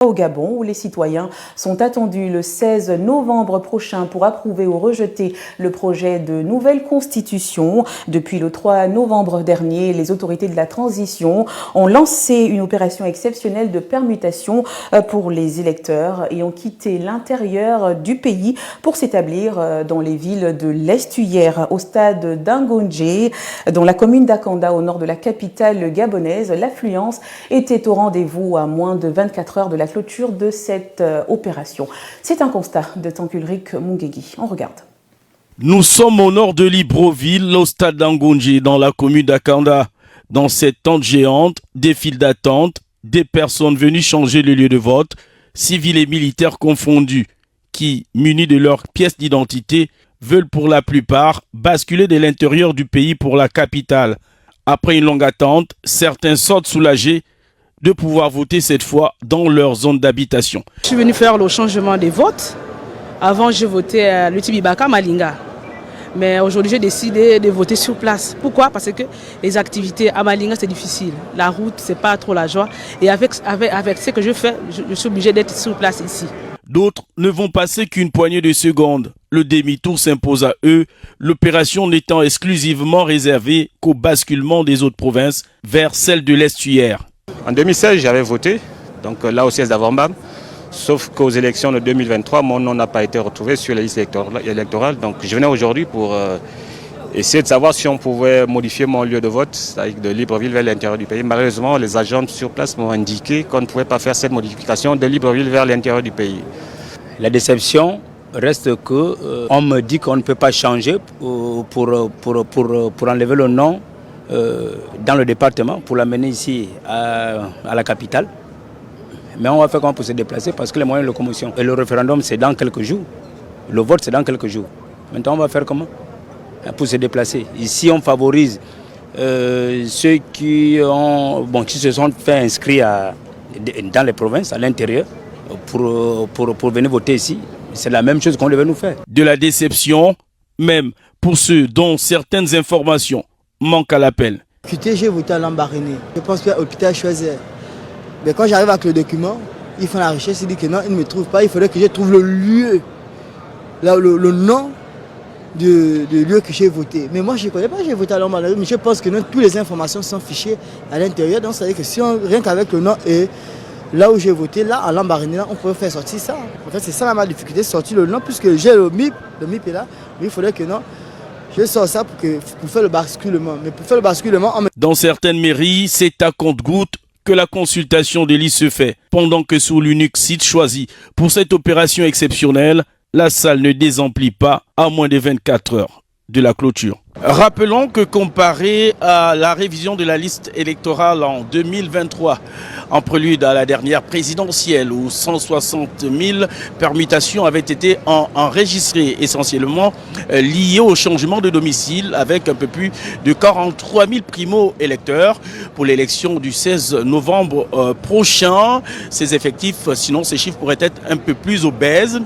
Au Gabon, où les citoyens sont attendus le 16 novembre prochain pour approuver ou rejeter le projet de nouvelle constitution. Depuis le 3 novembre dernier, les autorités de la transition ont lancé une opération exceptionnelle de permutation pour les électeurs et ont quitté l'intérieur du pays pour s'établir dans les villes de l'Est. Hier, au stade d'Angonje, dans la commune d'Akanda, au nord de la capitale gabonaise, l'affluence était au rendez-vous à moins de 24 heures de la clôture de cette opération. C'est un constat de Tankulrik Mungegi. On regarde. Nous sommes au nord de Libreville, au stade d'Angonje, dans la commune d'Akanda. Dans cette tente géante, des files d'attente, des personnes venues changer le lieu de vote, civils et militaires confondus, qui, munis de leurs pièces d'identité, veulent pour la plupart basculer de l'intérieur du pays pour la capitale. Après une longue attente, certains sortent soulagés de pouvoir voter cette fois dans leur zone d'habitation. Je suis venu faire le changement des votes. Avant, je votais à l'Utibibaka, Malinga. Mais aujourd'hui, j'ai décidé de voter sur place. Pourquoi? Parce que les activités à Malinga, c'est difficile. La route, c'est pas trop la joie. Et avec ce que je fais, je suis obligé d'être sur place ici. D'autres ne vont passer qu'une poignée de secondes. Le demi-tour s'impose à eux, l'opération n'étant exclusivement réservée qu'au basculement des autres provinces vers celle de l'estuaire. En 2016, j'avais voté, donc là au siège d'Avambam, sauf qu'aux élections de 2023, mon nom n'a pas été retrouvé sur la liste électorale. Donc je venais aujourd'hui pour essayer de savoir si on pouvait modifier mon lieu de vote, avec de Libreville vers l'intérieur du pays. Malheureusement, les agents sur place m'ont indiqué qu'on ne pouvait pas faire cette modification de Libreville vers l'intérieur du pays. La déception reste que on me dit qu'on ne peut pas changer pour enlever le nom dans le département pour l'amener ici à la capitale. Mais on va faire comment pour se déplacer parce que les moyens de locomotion. Et le référendum c'est dans quelques jours. Le vote c'est dans quelques jours. Maintenant on va faire comment pour se déplacer. Ici on favorise ceux qui se sont fait inscrire dans les provinces, à l'intérieur, pour venir voter ici. C'est la même chose qu'on devait nous faire. De la déception, même pour ceux dont certaines informations manque à l'appel. J'ai voté à Lambaréné. Je pense qu'à l'hôpital choisir. Mais quand j'arrive avec le document, ils font la recherche, ils disent que non, ils ne me trouvent pas. Il faudrait que je trouve le lieu, le nom du lieu que j'ai voté. Mais moi, je ne connais pas, j'ai voté à Lambaréné. Mais je pense que non, toutes les informations sont fichées à l'intérieur. Donc, ça veut dire que si rien qu'avec le nom et là où j'ai voté, là, à Lambaréné, on peut faire sortir ça. En fait, c'est ça ma difficulté, sortir le nom, puisque j'ai le MIP est là. Mais il faudrait que non. Je sors ça pour faire le basculement. Mais pour faire le basculement... Dans certaines mairies, c'est à compte-gouttes que la consultation des listes se fait. Pendant que sur l'unique site choisi pour cette opération exceptionnelle, la salle ne désemplit pas à moins de 24 heures de la clôture. Rappelons que comparé à la révision de la liste électorale en 2023, en prélude à la dernière présidentielle où 160 000 permutations avaient été enregistrées, essentiellement liées au changement de domicile, avec un peu plus de 43 000 primo-électeurs pour l'élection du 16 novembre prochain. Ces effectifs, sinon ces chiffres pourraient être un peu plus obèses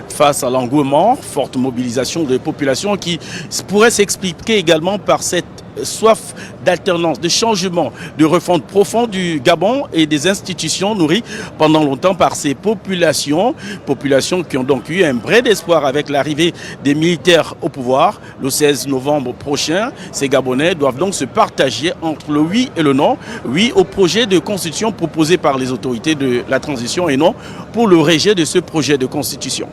face à l'engouement, forte mobilisation des populations qui pourrait s'expliquer également par cette soif d'alternance, de changement, de refonte profonde du Gabon et des institutions nourries pendant longtemps par ces populations qui ont donc eu un vrai d'espoir avec l'arrivée des militaires au pouvoir le 16 novembre prochain. Ces Gabonais doivent donc se partager entre le oui et le non. Oui au projet de constitution proposé par les autorités de la transition et non pour le rejet de ce projet de constitution.